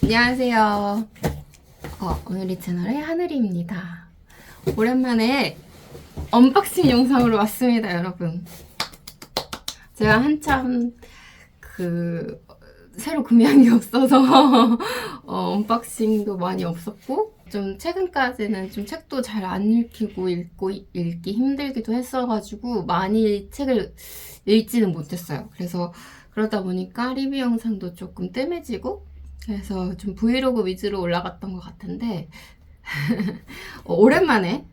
안녕하세요. 오늘 이 채널의 하늘이입니다. 오랜만에 언박싱 영상으로 왔습니다, 여러분. 제가 한참 새로 구매한 게 없어서 언박싱도 많이 없었고, 좀 최근까지는 좀 책도 잘 안 읽히고 읽기 힘들기도 했어가지고 많이 책을 읽지는 못했어요. 그래서 그러다 보니까 리뷰 영상도 조금 뜸해지고, 그래서 좀 브이로그 위주로 올라갔던 것 같은데 오랜만에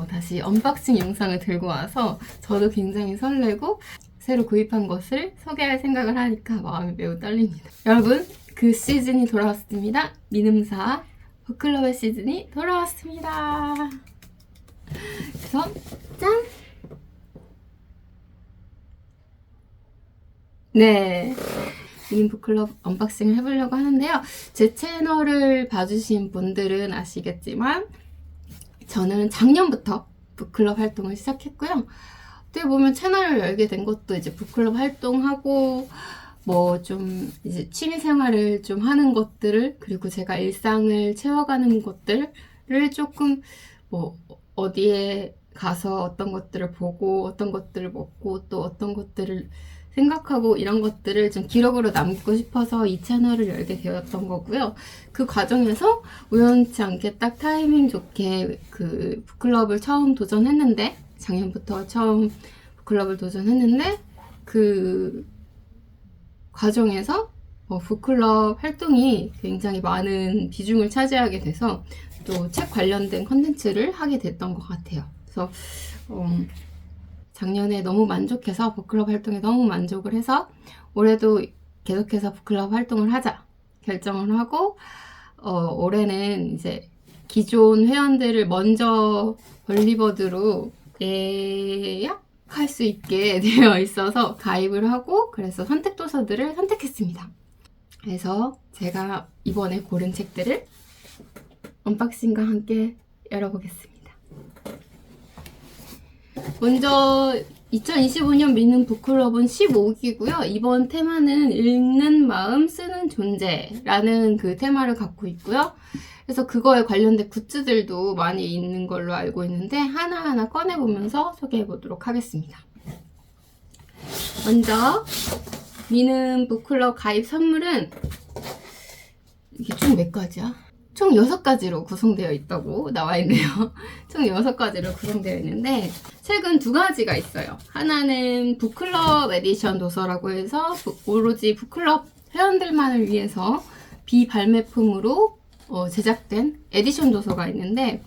다시 언박싱 영상을 들고 와서 저도 굉장히 설레고 새로 구입한 것을 소개할 생각을 하니까 마음이 매우 떨립니다. 여러분, 그 시즌이 돌아왔습니다. 미음사 북클럽의 시즌이 돌아왔습니다. 그래서 짠! 네, 미음 북클럽 언박싱을 해보려고 하는데요. 제 채널을 봐주신 분들은 아시겠지만 저는 작년부터 북클럽 활동을 시작했고요. 어떻게 보면 채널을 열게 된 것도 이제 북클럽 활동하고 뭐 좀 이제 취미 생활을 좀 하는 것들을, 그리고 제가 일상을 채워가는 것들을 조금 뭐 어디에 가서 어떤 것들을 보고 어떤 것들을 먹고 또 어떤 것들을 생각하고 이런 것들을 좀 기록으로 남기고 싶어서 이 채널을 열게 되었던 거고요. 그 과정에서 우연치 않게 딱 타이밍 좋게 그 북클럽을 처음 도전했는데, 작년부터 처음 북클럽을 도전했는데, 그 과정에서 북클럽 활동이 굉장히 많은 비중을 차지하게 돼서 또 책 관련된 컨텐츠를 하게 됐던 것 같아요. 그래서 작년에 너무 만족해서 북클럽 활동에 너무 만족을 해서 올해도 계속해서 북클럽 활동을 하자 결정을 하고, 올해는 이제 기존 회원들을 먼저 얼리버드로 예약할 수 있게 되어 있어서 가입을 하고, 그래서 선택 도서들을 선택했습니다. 그래서 제가 이번에 고른 책들을 언박싱과 함께 열어보겠습니다. 먼저 2025년 미음 북클럽은 15기고요. 이번 테마는 읽는 마음 쓰는 존재라는 그 테마를 갖고 있고요. 그래서 그거에 관련된 굿즈들도 많이 있는 걸로 알고 있는데 하나하나 꺼내보면서 소개해 보도록 하겠습니다. 먼저 미음 북클럽 가입 선물은 이게 총 몇 가지야? 총 6가지로 구성되어 있다고 나와 있네요. 총 6가지로 구성되어 있는데 책은 2가지가 있어요. 하나는 북클럽 에디션 도서라고 해서 오로지 북클럽 회원들만을 위해서 비발매품으로 제작된 에디션 도서가 있는데,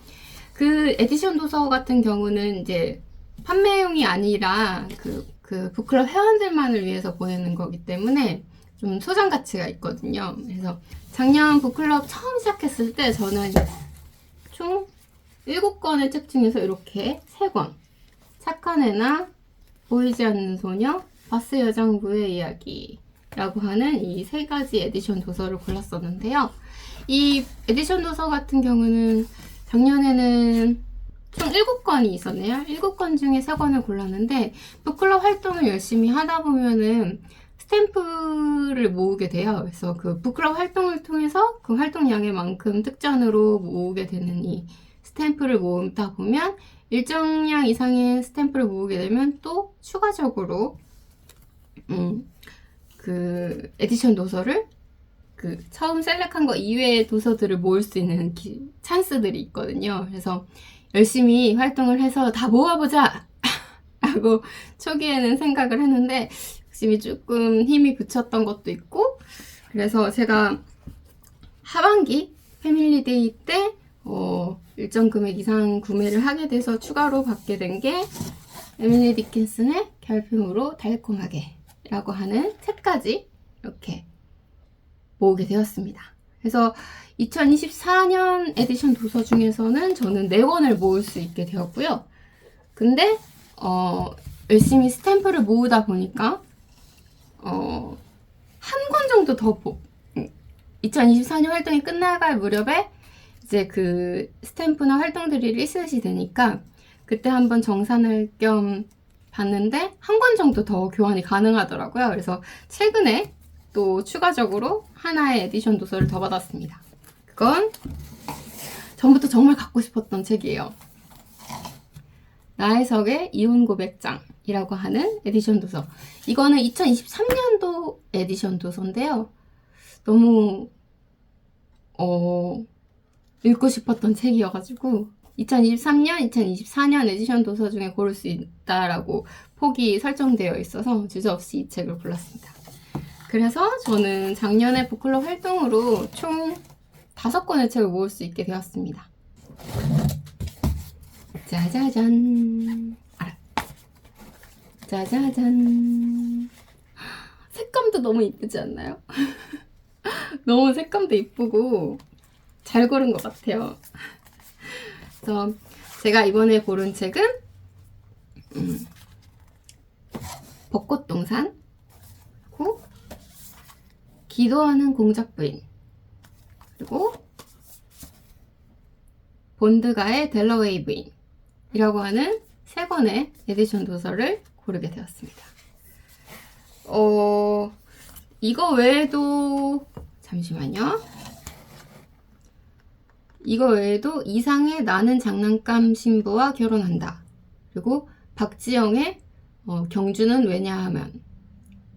그 에디션 도서 같은 경우는 이제 판매용이 아니라 그 북클럽 회원들만을 위해서 보내는 거기 때문에 좀 소장 가치가 있거든요. 그래서 작년 북클럽 처음 시작했을 때 저는 총 7권의 책 중에서 이렇게 3권, 착한 애나 보이지 않는 소녀, 바스 여장부의 이야기라고 하는 이 3가지 에디션 도서를 골랐었는데요. 이 에디션 도서 같은 경우는 작년에는 총 7권이 있었네요. 7권 중에 3권을 골랐는데, 북클럽 활동을 열심히 하다 보면은 스탬프를 모으게 돼요. 그래서 그 북클럽 활동을 통해서 그 활동량의 만큼 특전으로 모으게 되는 이 스탬프를 모으다 보면 일정량 이상의 스탬프를 모으게 되면 또 추가적으로 그 에디션 도서를 그 처음 셀렉한 거 이외의 도서들을 모을 수 있는 찬스들이 있거든요. 그래서 열심히 활동을 해서 다 모아보자! 라고 초기에는 생각을 했는데 열심히 조금 힘이 붙였던 것도 있고, 그래서 제가 하반기 패밀리데이 때 일정 금액 이상 구매를 하게 돼서 추가로 받게 된 게 에밀리 디킨슨의 결핍으로 달콤하게 라고 하는 책까지 이렇게 모으게 되었습니다. 그래서 2024년 에디션 도서 중에서는 저는 4권을 모을 수 있게 되었고요. 근데 열심히 스탬프를 모으다 보니까 한 권 정도 더 2024년 활동이 끝나갈 무렵에 이제 그 스탬프나 활동들이 리셋이 되니까 그때 한번 정산할 겸 봤는데 한 권 정도 더 교환이 가능하더라고요. 그래서 최근에 또 추가적으로 하나의 에디션 도서를 더 받았습니다. 그건 전부터 정말 갖고 싶었던 책이에요. 나혜석의 이혼 고백장이라고 하는 에디션 도서. 이거는 2023년도 에디션 도서인데요. 너무 읽고 싶었던 책이어가지고 2023년, 2024년 에디션 도서 중에 고를 수 있다라고 폭이 설정되어 있어서 주저없이 이 책을 골랐습니다. 그래서 저는 작년에 북클럽 활동으로 총 5권의 책을 모을 수 있게 되었습니다. 짜자잔. 짜자잔. 색감도 너무 이쁘지 않나요? 너무 색감도 이쁘고 잘 고른 것 같아요. 그래서 제가 이번에 고른 책은 벚꽃동산, 그리고 기도하는 공작부인, 그리고 본드가의 델러웨이 부인이라고 하는 3권의 에디션 도서를 고르게 되었습니다. 이거 외에도 잠시만요. 이거 외에도 이상의 나는 장난감 신부와 결혼한다. 그리고 박지영의 경주는 왜냐하면,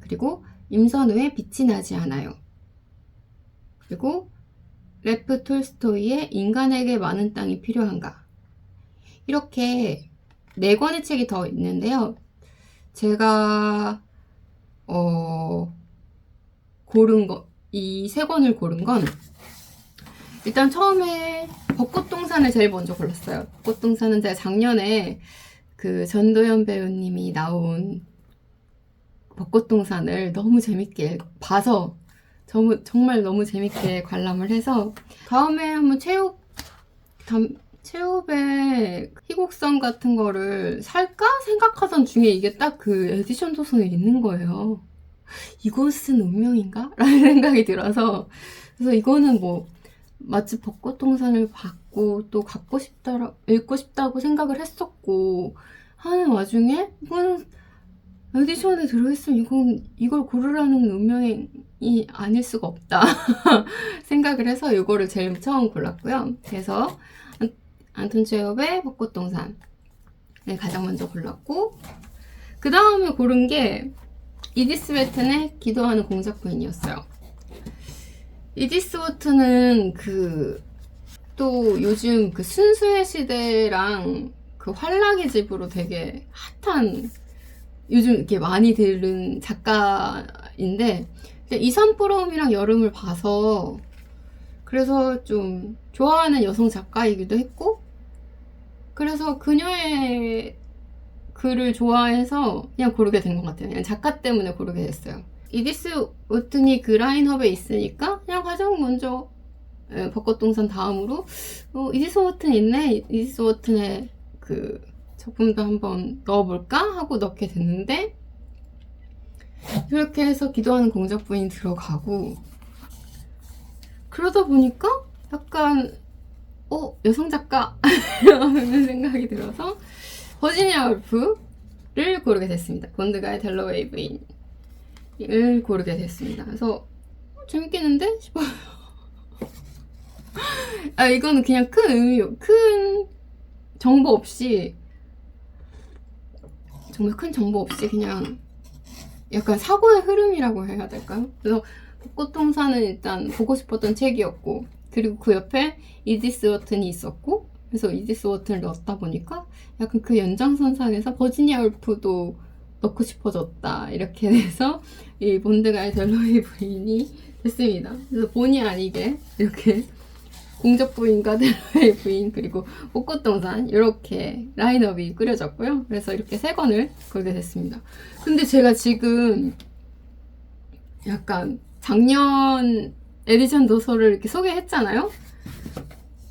그리고 임선우의 빛이 나지 않아요. 그리고 레프 톨스토이의 인간에게 많은 땅이 필요한가. 이렇게 4권의 책이 더 있는데요. 제가 고른 거, 이 3권을 고른 건 일단 처음에 벚꽃동산을 제일 먼저 골랐어요. 벚꽃동산은 제가 작년에 그 전도연 배우님이 나온 벚꽃동산을 너무 재밌게 봐서 정말 너무 재밌게 관람을 해서 다음에 한번 체홉의 희곡성 같은 거를 살까 생각하던 중에 이게 딱 그 에디션 도서에 있는 거예요. 이것은 운명인가? 라는 생각이 들어서, 그래서 이거는 뭐 마치 벚꽃동산을 받고 또 읽고 싶다고 생각을 했었고 하는 와중에 이거는 에디션에 들어있으면 이걸 고르라는 운명이 아닐 수가 없다 생각을 해서 이거를 제일 처음 골랐고요. 그래서 안톤 체홉의 벚꽃동산을 가장 먼저 골랐고, 그 다음에 고른 게 이디스 웨튼의 기도하는 공작부인이었어요. 이디스 웨튼은 또 요즘 그 순수의 시대랑 그 활락의 집으로 되게 핫한, 요즘 이렇게 많이 들은 작가인데, 23프롬이랑 여름을 봐서 그래서 좀 좋아하는 여성 작가이기도 했고, 그래서 그녀의 글을 좋아해서 그냥 고르게 된 것 같아요. 그냥 작가 때문에 고르게 됐어요. 이디스 웨튼이 그 라인업에 있으니까 그냥 가장 먼저 벚꽃동산 다음으로 이디스 웨튼 있네, 이디스 웨튼의 그 작품도 한번 넣어볼까 하고 넣게 됐는데, 그렇게 해서 기도하는 공작부인 들어가고, 그러다 보니까 약간 여성 작가 라는 생각이 들어서 버지니아 울프를 고르게 됐습니다. 본드가의 델러웨이 부인을 고르게 됐습니다. 그래서 재밌겠는데 싶어요. 이거는 그냥 큰 정보 없이, 정말 큰 정보 없이 그냥 약간 사고의 흐름이라고 해야 될까요? 그래서 벚꽃동산은 일단 보고 싶었던 책이었고, 그리고 그 옆에 이디스 웨튼이 있었고, 그래서 이디스 웨튼을 넣었다 보니까 약간 그 연장선상에서 버지니아 울프도 넣고 싶어졌다, 이렇게 돼서 이 본드가의 델러웨이 부인이 됐습니다. 그래서 본의 아니게 이렇게 공작부인과 델러웨이 부인, 그리고 벚꽃동산, 이렇게 라인업이 꾸려졌고요. 그래서 이렇게 3권을 고르게 됐습니다. 근데 제가 지금 약간 작년 에디션 도서를 이렇게 소개했잖아요.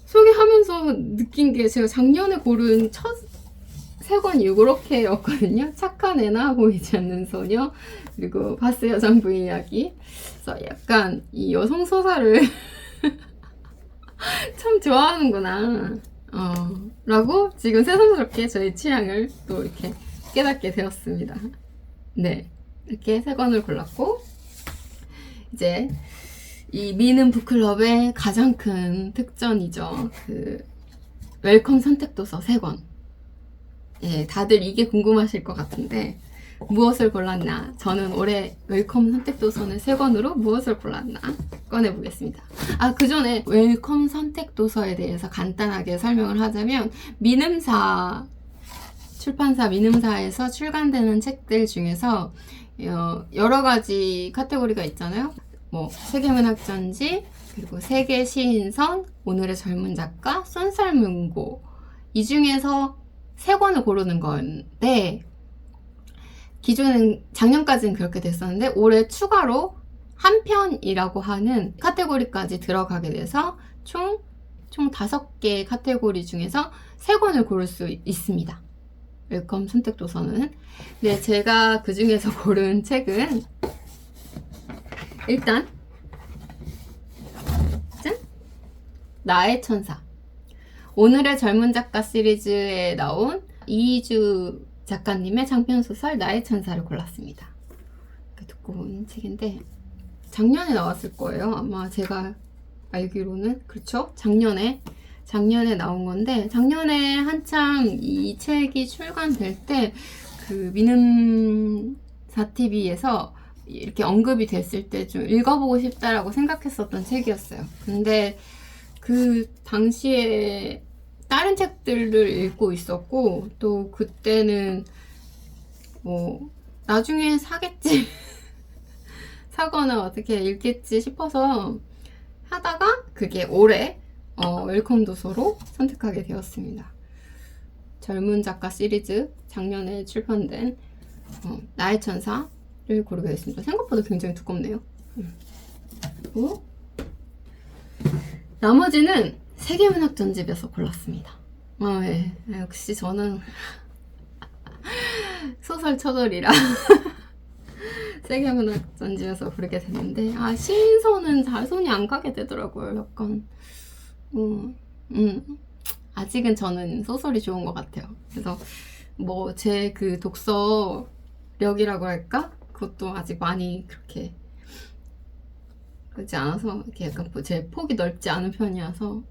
소개하면서 느낀 게, 제가 작년에 고른 첫 3권이 이렇게였거든요. 착한 애나 보이지 않는 소녀, 그리고 바스 여장부 이야기. 그래서 약간 이 여성 소설을 참 좋아하는구나 라고 지금 새삼스럽게 저의 취향을 또 이렇게 깨닫게 되었습니다. 네, 이렇게 3권을 골랐고, 이제 이 미는 북클럽의 가장 큰 특전이죠. 그 웰컴 선택도서 3권. 예, 다들 이게 궁금하실 것 같은데 무엇을 골랐나? 저는 올해 웰컴 선택도서는 3권으로 무엇을 골랐나? 꺼내보겠습니다. 그 전에 웰컴 선택도서에 대해서 간단하게 설명을 하자면 민음사 출판사 민음사에서 출간되는 책들 중에서 여러 가지 카테고리가 있잖아요. 뭐 세계문학전지, 그리고 세계시인선, 오늘의 젊은 작가, 쏜살문고, 이 중에서 3권을 고르는 건데 기존은 작년까지는 그렇게 됐었는데 올해 추가로 한 편이라고 하는 카테고리까지 들어가게 돼서 총 5개 카테고리 중에서 3권을 고를 수 있습니다. 웰컴 선택도서는. 네, 제가 그 중에서 고른 책은 일단 짠! 나의 천사. 오늘의 젊은 작가 시리즈에 나온 이희주 작가님의 장편소설 나의 천사를 골랐습니다. 듣고 온 책인데 작년에 나왔을 거예요. 아마 제가 알기로는. 그렇죠? 작년에 나온 건데 작년에 한참 이 책이 출간될 때 그 민음사 TV에서 이렇게 언급이 됐을 때 좀 읽어보고 싶다라고 생각했었던 책이었어요. 근데 그 당시에 다른 책들을 읽고 있었고 또 그때는 뭐 나중에 사겠지 사거나 어떻게 읽겠지 싶어서 하다가 그게 올해 웰컴 도서로 선택하게 되었습니다. 젊은 작가 시리즈 작년에 출판된 나의 천사를 고르게 됐습니다. 생각보다 굉장히 두껍네요. 그리고 나머지는 세계문학 전집에서 골랐습니다. 예. 역시 저는 소설 처돌이라 세계문학 전집에서 고르게 됐는데 시인선은 잘 손이 안 가게 되더라고요. 약간 아직은 저는 소설이 좋은 것 같아요. 그래서 뭐 제 그 독서력이라고 할까? 그것도 아직 많이 그렇게 그렇지 않아서 이렇게 약간 제 폭이 넓지 않은 편이어서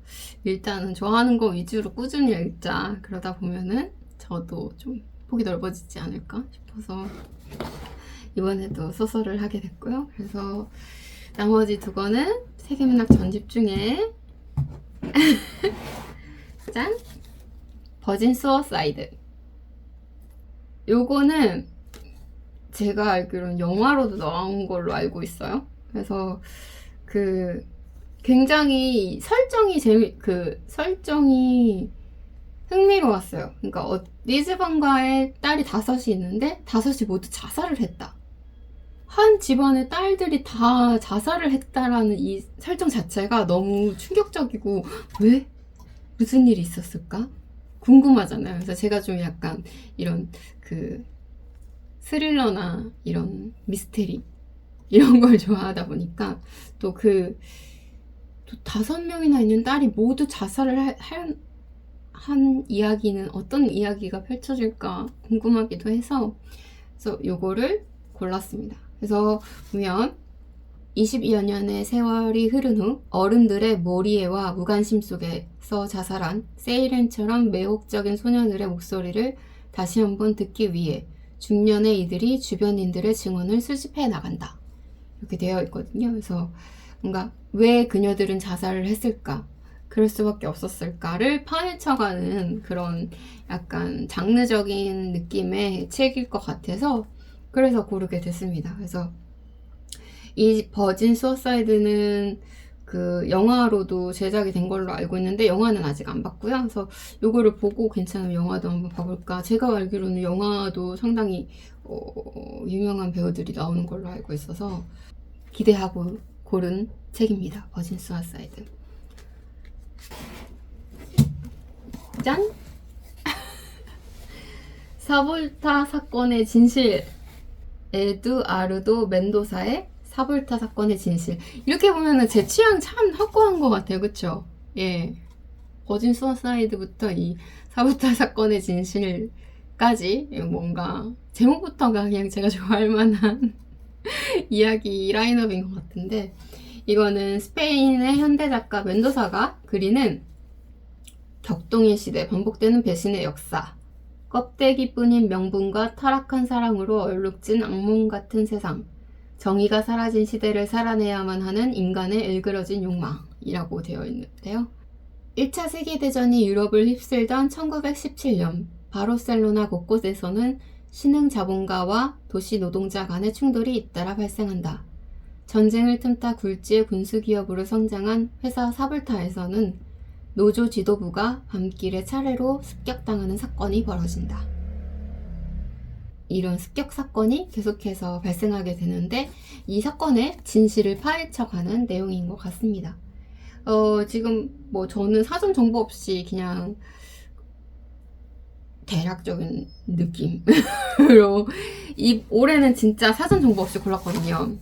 일단은 좋아하는 거 위주로 꾸준히 읽자. 그러다 보면은 저도 좀 폭이 넓어지지 않을까 싶어서 이번에도 소설을 하게 됐고요. 그래서 나머지 2권은 세계문학 전집 중에 짠! 버진 수어사이드. 요거는 제가 알기로는 영화로도 나온 걸로 알고 있어요. 그래서 굉장히 설정이 흥미로웠어요. 그러니까 리즈번가의 딸이 5이 있는데 5이 모두 자살을 했다. 한 집안의 딸들이 다 자살을 했다라는 이 설정 자체가 너무 충격적이고 왜? 무슨 일이 있었을까? 궁금하잖아요. 그래서 제가 좀 약간 이런 스릴러나 이런 미스테리 이런 걸 좋아하다 보니까 또 5명이나 있는 딸이 모두 자살을 한 이야기는 어떤 이야기가 펼쳐질까 궁금하기도 해서 그래서 요거를 골랐습니다. 그래서 보면 22여 년의 세월이 흐른 후 어른들의 몰이해와 무관심 속에서 자살한 세이렌처럼 매혹적인 소녀들의 목소리를 다시 한번 듣기 위해 중년의 이들이 주변인들의 증언을 수집해 나간다. 이렇게 되어 있거든요. 그래서 뭔가 왜 그녀들은 자살을 했을까? 그럴 수밖에 없었을까를 파헤쳐가는 그런 약간 장르적인 느낌의 책일 것 같아서 그래서 고르게 됐습니다. 그래서 이 버진 수어사이드는 영화로도 제작이 된 걸로 알고 있는데 영화는 아직 안 봤고요. 그래서 요거를 보고 괜찮으면 영화도 한번 봐볼까. 제가 알기로는 영화도 상당히 유명한 배우들이 나오는 걸로 알고 있어서 기대하고 고른 책입니다. 버진 수어사이드. 짠! 사볼타 사건의 진실. 에두아르도 멘도사의 사볼타 사건의 진실. 이렇게 보면은 제 취향 참 확고한 것 같아요. 그쵸? 예. 버진 수어사이드부터 이 사볼타 사건의 진실까지 뭔가 제목부터가 그냥 제가 좋아할 만한 이야기 라인업인 것 같은데, 이거는 스페인의 현대 작가 멘도사가 그리는 격동의 시대, 반복되는 배신의 역사, 껍데기뿐인 명분과 타락한 사랑으로 얼룩진 악몽 같은 세상, 정의가 사라진 시대를 살아내야만 하는 인간의 일그러진 욕망이라고 되어 있는데요. 1차 세계대전이 유럽을 휩쓸던 1917년, 바르셀로나 곳곳에서는 신흥 자본가와 도시 노동자 간의 충돌이 잇따라 발생한다. 전쟁을 틈타 굴지의 군수기업으로 성장한 회사 사불타에서는 노조 지도부가 밤길에 차례로 습격당하는 사건이 벌어진다. 이런 습격 사건이 계속해서 발생하게 되는데, 이 사건의 진실을 파헤쳐가는 내용인 것 같습니다. 지금 뭐 저는 사전 정보 없이 그냥 대략적인 느낌으로 올해는 진짜 사전 정보 없이 골랐거든요.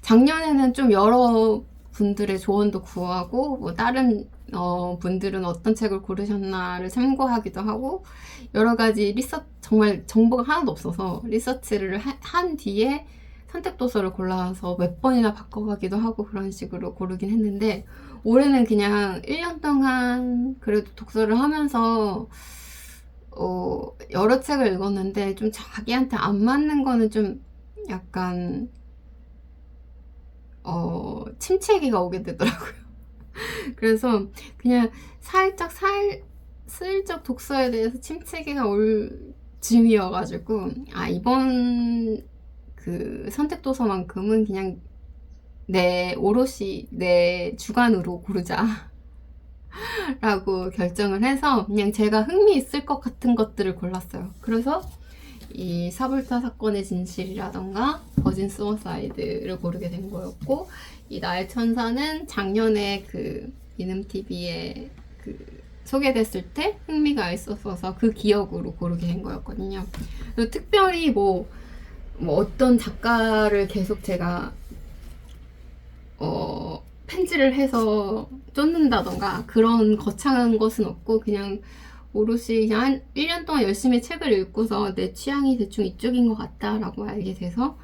작년에는 좀 여러 분들의 조언도 구하고, 뭐 다른 분들은 어떤 책을 고르셨나를 참고하기도 하고, 여러 가지 정말 정보가 하나도 없어서 리서치를 한 뒤에 선택 도서를 골라서 몇 번이나 바꿔가기도 하고 그런 식으로 고르긴 했는데, 올해는 그냥 1년 동안 그래도 독서를 하면서 여러 책을 읽었는데, 좀 자기한테 안 맞는 거는 좀 약간 침체기가 오게 되더라고요. 그래서 그냥 슬쩍 독서에 대해서 침체기가 올 즈음이어가지고, 이번 그 선택도서만큼은 그냥 오롯이 내 주관으로 고르자 라고 결정을 해서 그냥 제가 흥미 있을 것 같은 것들을 골랐어요. 그래서 이 사불타 사건의 진실이라던가 버진 수어사이드를 고르게 된 거였고, 이 나의 천사는 작년에 그 이눔TV에 소개됐을 때 흥미가 있었어서 그 기억으로 고르게 된 거였거든요. 그래서 특별히 뭐 어떤 작가를 계속 제가 펜질을 해서 쫓는다던가 그런 거창한 것은 없고, 그냥 오롯이 그냥 한 1년 동안 열심히 책을 읽고서 내 취향이 대충 이쪽인 것 같다라고 알게 돼서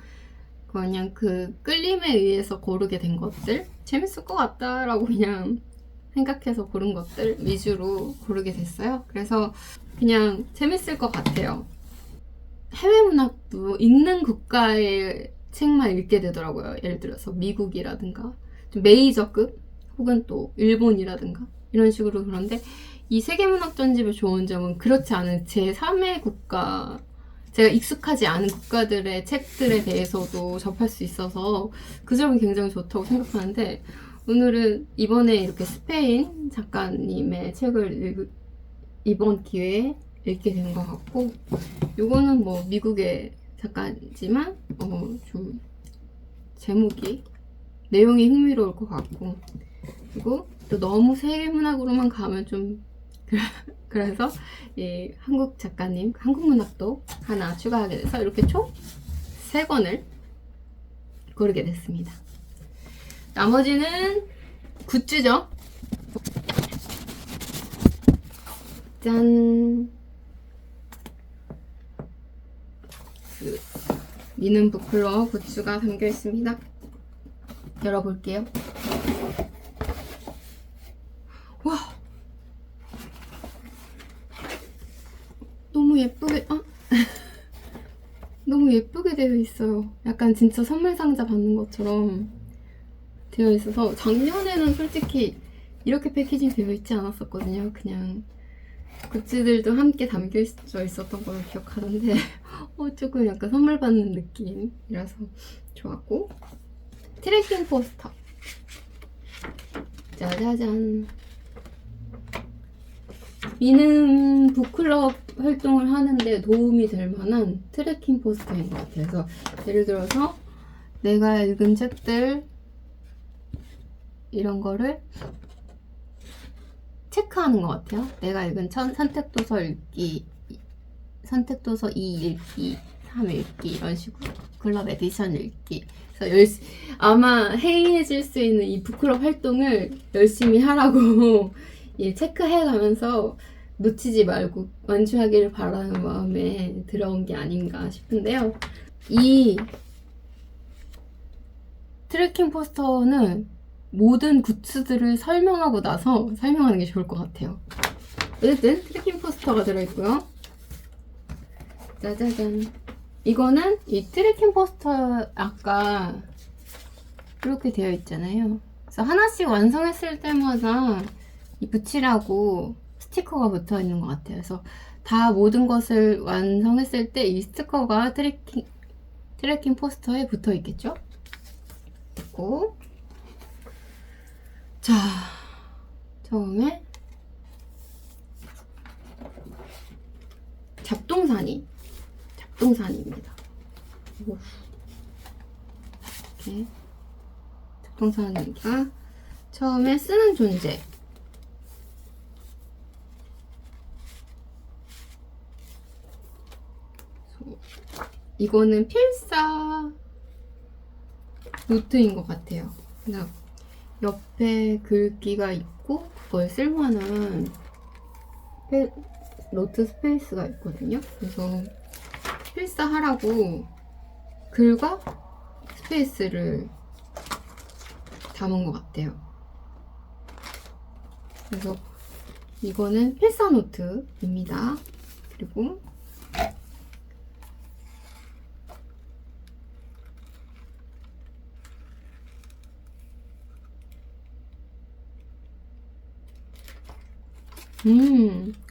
그냥 그 끌림에 의해서 고르게 된 것들, 재밌을 것 같다라고 그냥 생각해서 고른 것들 위주로 고르게 됐어요. 그래서 그냥 재밌을 것 같아요. 해외 문학도 읽는 국가의 책만 읽게 되더라고요. 예를 들어서 미국이라든가 좀 메이저급, 혹은 또 일본이라든가 이런 식으로. 그런데 이 세계문학 전집의 좋은 점은 그렇지 않은 제3의 국가, 제가 익숙하지 않은 국가들의 책들에 대해서도 접할 수 있어서 그 점이 굉장히 좋다고 생각하는데, 오늘은 이번에 이렇게 스페인 작가님의 책을 이번 기회에 읽게 된 것 같고, 요거는 뭐 미국의 작가지만 좀 제목이, 내용이 흥미로울 것 같고, 그리고 또 너무 세계문학으로만 가면 좀 그래서 이 한국 작가님, 한국 문학도 하나 추가하게 돼서 이렇게 총 3권을 고르게 됐습니다. 나머지는 굿즈죠. 짠! 미는 부클러 굿즈가 담겨 있습니다. 열어볼게요. 와! 너무 예쁘게, 너무 예쁘게 되어 있어요. 약간 진짜 선물 상자 받는 것처럼 되어 있어서, 작년에는 솔직히 이렇게 패키징 되어 있지 않았었거든요. 그냥 굿즈들도 함께 담겨 있었던 걸로 기억하는데 조금 약간 선물 받는 느낌이라서 좋았고, 트래킹 포스터 짜자잔. 미는 북클럽 활동을 하는데 도움이 될 만한 트래킹 포스터인 것 같아요. 그래서 예를 들어서 내가 읽은 책들 이런 거를 체크하는 것 같아요. 내가 읽은 선택도서 읽기, 선택도서 2 읽기, 3 읽기, 이런 식으로 클럽 에디션 읽기. 그래서 아마 해이해질 수 있는 이 북클럽 활동을 열심히 하라고 체크해가면서 놓치지 말고 완주하기를 바라는 마음에 들어온 게 아닌가 싶은데요. 이 트래킹 포스터는 모든 굿즈들을 설명하고 나서 설명하는 게 좋을 것 같아요. 어쨌든 트래킹 포스터가 들어있고요. 짜자잔. 이거는 이 트래킹 포스터 아까 이렇게 되어 있잖아요. 그래서 하나씩 완성했을 때마다 이 붙이라고 스티커가 붙어 있는 것 같아요. 그래서 다 모든 것을 완성했을 때 이 스티커가 트래킹 포스터에 붙어 있겠죠? 있고, 자, 처음에 잡동사니입니다. 이렇게 잡동사니가 처음에 쓰는 존재. 이거는 필사 노트인 것 같아요. 그냥 옆에 글귀가 있고 그걸 쓸만한 노트 스페이스가 있거든요. 그래서 필사하라고 글과 스페이스를 담은 것 같아요. 그래서 이거는 필사 노트입니다. 그리고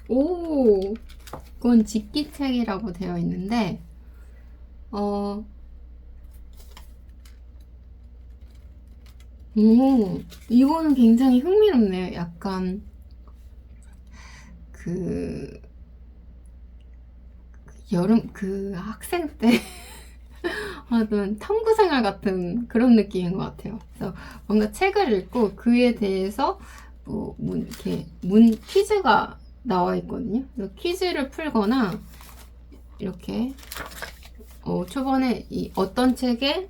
오, 이건 집기책이라고 되어 있는데, 이거는 굉장히 흥미롭네요. 약간, 학생 때 하던 탐구생활 같은 그런 느낌인 것 같아요. 그래서 뭔가 책을 읽고 그에 대해서 이렇게 퀴즈가 나와 있거든요. 그래서 퀴즈를 풀거나 이렇게 초반에 어떤 책에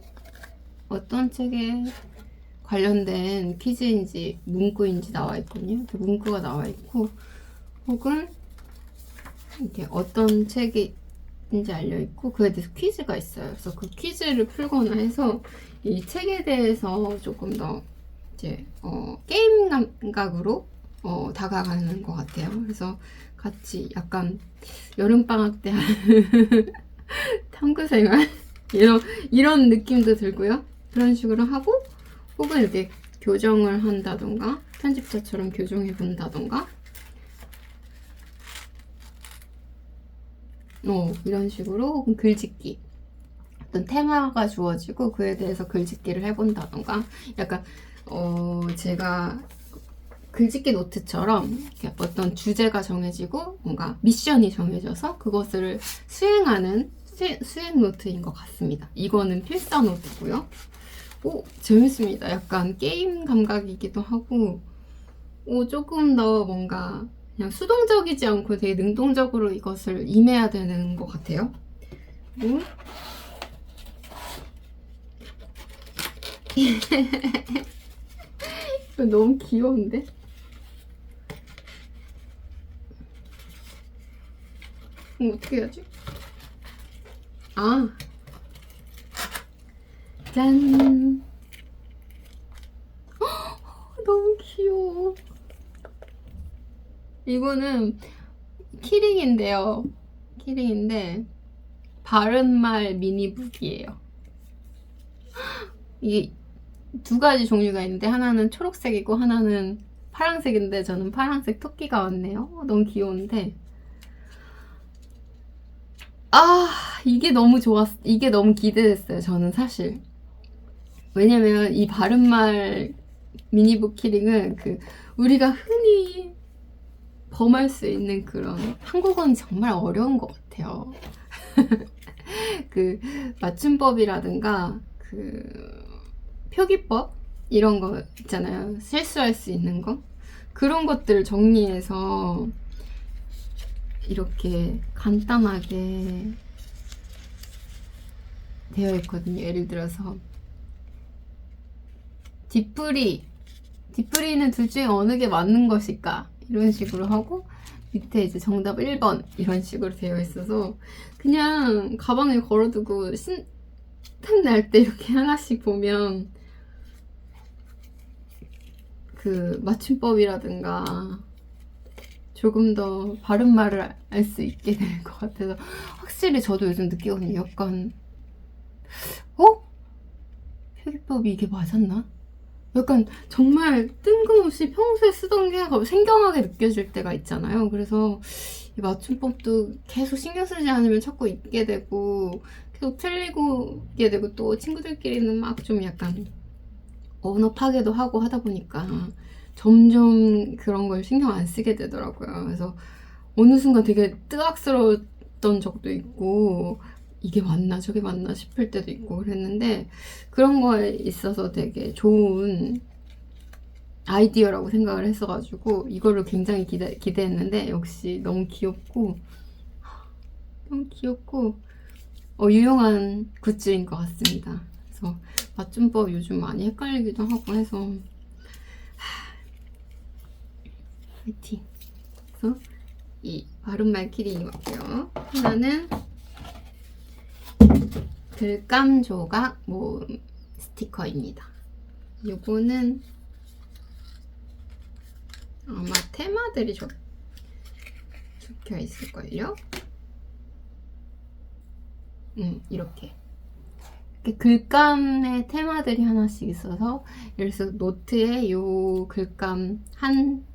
관련된 퀴즈인지 문구인지 나와 있거든요. 문구가 나와 있고 혹은 이렇게 어떤 책인지 알려 있고 그에 대해서 퀴즈가 있어요. 그래서 그 퀴즈를 풀거나 해서 이 책에 대해서 조금 더 이제 게임 감각으로 다가가는 것 같아요. 그래서 같이 약간 여름방학 때 탐구생활 이런 느낌도 들고요. 그런 식으로 하고 혹은 이렇게 교정을 한다던가 편집자처럼 교정해 본다던가 이런 식으로 혹은 글짓기 어떤 테마가 주어지고 그에 대해서 글짓기를 해본다던가 약간 제가 글짓기 노트처럼 어떤 주제가 정해지고 뭔가 미션이 정해져서 그것을 수행하는 수행 노트인 것 같습니다. 이거는 필사 노트고요. 재밌습니다. 약간 게임 감각이기도 하고 조금 더 뭔가 그냥 수동적이지 않고 되게 능동적으로 이것을 임해야 되는 것 같아요. 그리고 이거 너무 귀여운데? 어떻게 해야지? 짠! 너무 귀여워. 이거는 키링인데요. 키링인데 바른말 미니북이에요. 이게 두 가지 종류가 있는데 하나는 초록색이고 하나는 파란색인데 저는 파란색 토끼가 왔네요. 너무 귀여운데 이게 너무 이게 너무 기대됐어요. 저는 사실 왜냐면 이 바른말 미니북 키링은 우리가 흔히 범할 수 있는 그런 한국어는 정말 어려운 것 같아요. 맞춤법이라든가 표기법 이런 거 있잖아요. 실수할 수 있는 거 그런 것들을 정리해서 이렇게 간단하게 되어 있거든요. 예를 들어서 뒷부리는 둘 중에 어느 게 맞는 것일까 이런 식으로 하고 밑에 이제 정답 1번 이런 식으로 되어 있어서 그냥 가방에 걸어두고 신탁 날 때 이렇게 하나씩 보면 그 맞춤법이라든가 조금 더 바른 말을 알 수 있게 될 것 같아서 확실히 저도 요즘 느끼거든요. 약간 표기법이 이게 맞았나? 약간 정말 뜬금없이 평소에 쓰던 게 생경하게 느껴질 때가 있잖아요. 그래서 이 맞춤법도 계속 신경 쓰지 않으면 자꾸 잊게 되고 계속 틀리고 있게 되고 또 친구들끼리는 막 좀 약간 언어 파괴도 하고 하다 보니까 점점 그런 걸 신경 안 쓰게 되더라고요. 그래서 어느 순간 되게 뜨악스러웠던 적도 있고 이게 맞나 저게 맞나 싶을 때도 있고 그랬는데 그런 거에 있어서 되게 좋은 아이디어라고 생각을 했어가지고 이거를 굉장히 기대했는데 역시 너무 귀엽고 유용한 굿즈인 것 같습니다. 그래서 맞춤법 요즘 많이 헷갈리기도 하고 해서 화이팅! 그래서 이 바른말 키링이고요. 하나는 글감 조각 모음 스티커입니다. 요거는 아마 테마들이 적혀 있을걸요? 이렇게 글감의 테마들이 하나씩 있어서 예를 들어서 노트에 요 글감 한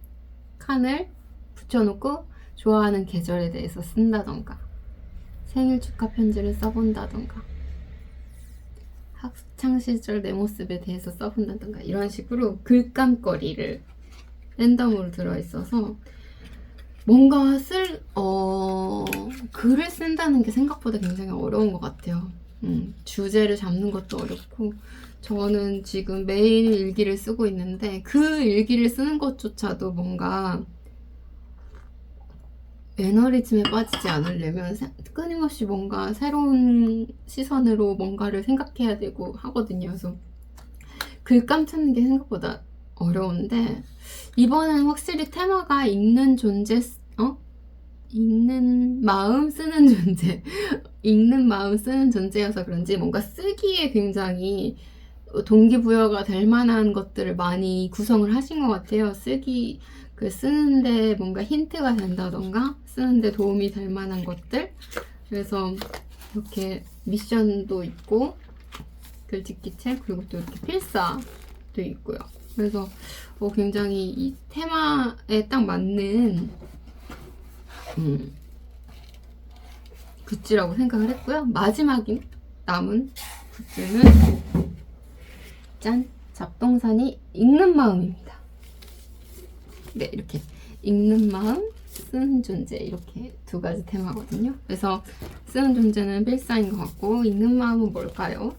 칸을 붙여놓고 좋아하는 계절에 대해서 쓴다던가 생일 축하 편지를 써본다던가 학창시절 내 모습에 대해서 써본다던가 이런 식으로 글감거리를 랜덤으로 들어있어서 뭔가 글을 쓴다는 게 생각보다 굉장히 어려운 것 같아요. 주제를 잡는 것도 어렵고 저는 지금 매일 일기를 쓰고 있는데 그 일기를 쓰는 것조차도 뭔가 매너리즘에 빠지지 않으려면 끊임없이 뭔가 새로운 시선으로 뭔가를 생각해야 되고 하거든요. 그래서 글감 찾는 게 생각보다 어려운데 이번엔 확실히 테마가 읽는 존재, 읽는 마음 쓰는 존재 읽는 마음 쓰는 존재여서 그런지 뭔가 쓰기에 굉장히 동기부여가 될 만한 것들을 많이 구성을 하신 것 같아요. 쓰는데 뭔가 힌트가 된다던가 쓰는데 도움이 될 만한 것들. 그래서 이렇게 미션도 있고 글짓기 책 그리고 또 이렇게 필사도 있고요. 그래서 굉장히 이 테마에 딱 맞는 굿즈라고 생각을 했고요. 마지막인 남은 굿즈는 짠! 잡동사니 읽는 마음입니다. 네, 이렇게 읽는 마음, 쓰는 존재 이렇게 두 가지 테마거든요. 그래서 쓰는 존재는 필사인 것 같고 읽는 마음은 뭘까요?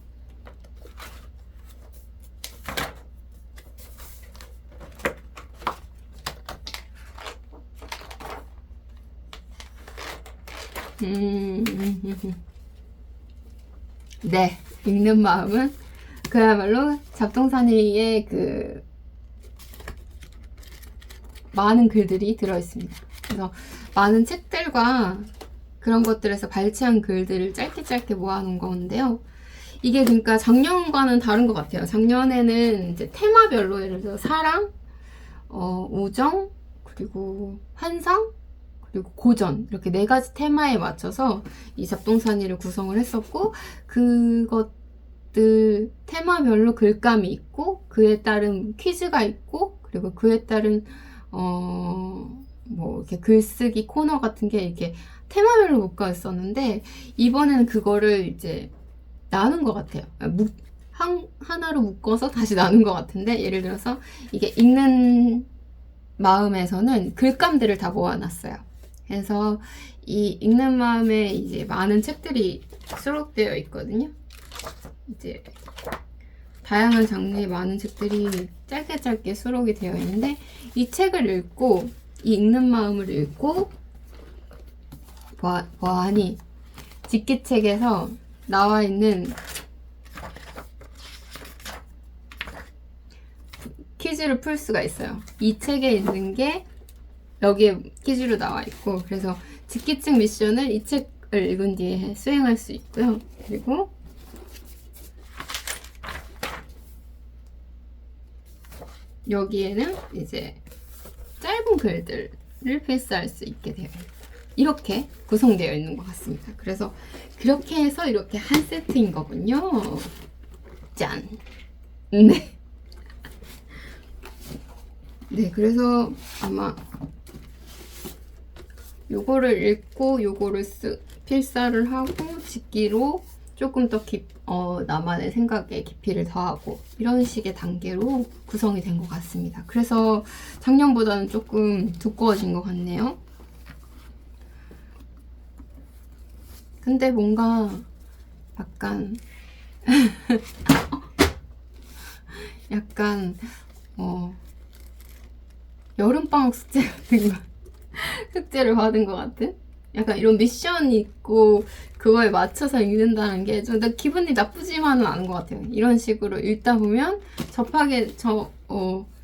네, 읽는 마음은 그야말로 잡동사니의 그 많은 글들이 들어있습니다. 그래서 많은 책들과 그런 것들에서 발췌한 글들을 짧게 모아놓은 건데요. 이게 그러니까 작년과는 다른 것 같아요. 작년에는 이제 테마별로 예를 들어 사랑, 우정, 그리고 환상, 그리고 고전 이렇게 4가지 테마에 맞춰서 이 잡동사니를 구성을 했었고 그것들 테마별로 글감이 있고 그에 따른 퀴즈가 있고 그리고 그에 따른 뭐 이렇게 글쓰기 코너 같은 게 이렇게 테마별로 묶어 있었는데 이번에는 그거를 이제 나눈 것 같아요. 하나로 묶어서 다시 나눈 것 같은데 예를 들어서 이게 읽는 마음에서는 글감들을 다 모아놨어요. 그래서 이 읽는 마음에 이제 많은 책들이 수록되어 있거든요. 이제 다양한 장르의 많은 책들이 짧게 수록이 되어 있는데 이 책을 읽고 이 읽는 마음을 읽고 보아하니 직기책에서 나와 있는 퀴즈를 풀 수가 있어요. 이 책에 있는 게 여기에 퀴즈로 나와 있고 그래서 직기책 미션을 이 책을 읽은 뒤에 수행할 수 있고요. 그리고 여기에는 이제 짧은 글들을 필사할 수 있게 되어 있고 이렇게 구성되어 있는 것 같습니다. 그래서 그렇게 해서 이렇게 한 세트인 거군요. 짠! 네. 네, 그래서 아마 요거를 읽고 요거를 필사를 하고 집기로 조금 더 나만의 생각에 깊이를 더하고 이런 식의 단계로 구성이 된 것 같습니다. 그래서 작년보다는 조금 두꺼워진 것 같네요. 근데 뭔가 약간 약간 여름방학 숙제 같은 거 숙제를 받은 것 같은? 약간 이런 미션이 있고 그거에 맞춰서 읽는다는 게 좀 기분이 나쁘지만은 않은 것 같아요. 이런 식으로 읽다 보면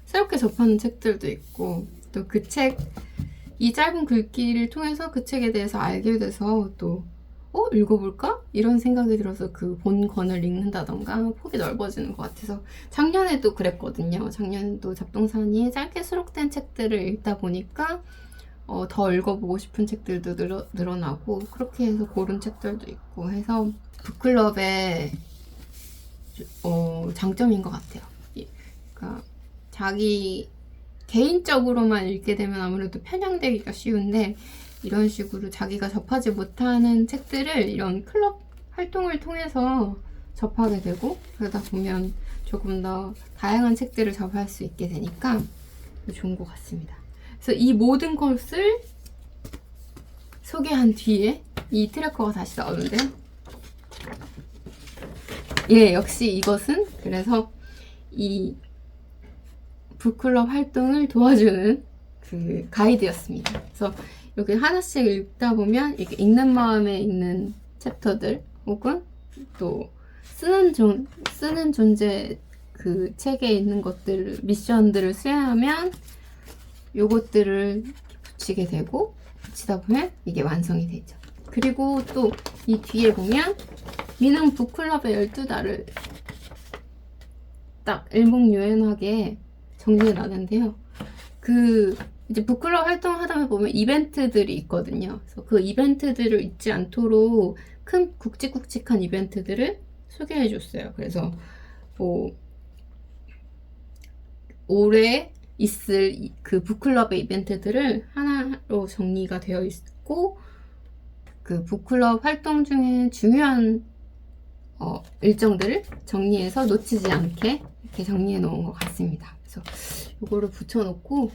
새롭게 접하는 책들도 있고 또 그 이 짧은 글귀를 통해서 그 책에 대해서 알게 돼서 또 읽어볼까? 이런 생각이 들어서 그 본권을 읽는다던가 폭이 넓어지는 것 같아서 작년에도 그랬거든요. 작년에도 잡동사니에 짧게 수록된 책들을 읽다 보니까 더 읽어보고 싶은 책들도 늘어나고 그렇게 해서 고른 책들도 있고 해서 북클럽의 장점인 것 같아요. 그러니까 자기 개인적으로만 읽게 되면 아무래도 편향되기가 쉬운데 이런 식으로 자기가 접하지 못하는 책들을 이런 클럽 활동을 통해서 접하게 되고 그러다 보면 조금 더 다양한 책들을 접할 수 있게 되니까 좋은 것 같습니다. 그래서 이 모든 것을 소개한 뒤에 이 트래커가 다시 나오는데요. 예, 역시 이것은 그래서 이 북클럽 활동을 도와주는 그 가이드였습니다. 그래서 여기 하나씩 읽다 보면 이렇게 읽는 마음에 있는 챕터들 혹은 또 쓰는 존재 그 책에 있는 것들 미션들을 수행하면 요것들을 붙이게 되고 붙이다 보면 이게 완성이 되죠. 그리고 또 이 뒤에 보면 미능 북클럽의 12달을 딱 일목요연하게 정리해 놨는데요. 이제 북클럽 활동하다 보면 이벤트들이 있거든요. 그래서 그 이벤트들을 잊지 않도록 큰 굵직굵직한 이벤트들을 소개해 줬어요. 그래서 올해 있을 그 북클럽의 이벤트들을 하나로 정리가 되어 있고 그 북클럽 활동 중에 중요한 일정들을 정리해서 놓치지 않게 이렇게 정리해 놓은 것 같습니다. 그래서 이거를 붙여놓고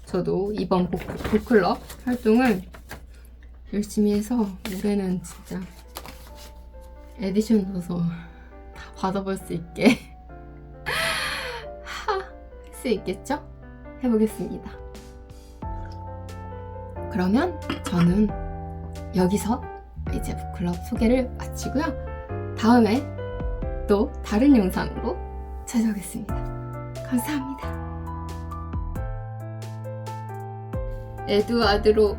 저도 이번 북클럽 활동을 열심히 해서 올해는 진짜 에디션 써서 다 받아볼 수 있게 할 수 있겠죠? 해보겠습니다. 그러면 저는 여기서 이제 북클럽 소개를 마치고요. 다음에 또 다른 영상으로 찾아오겠습니다. 감사합니다. 에두아르도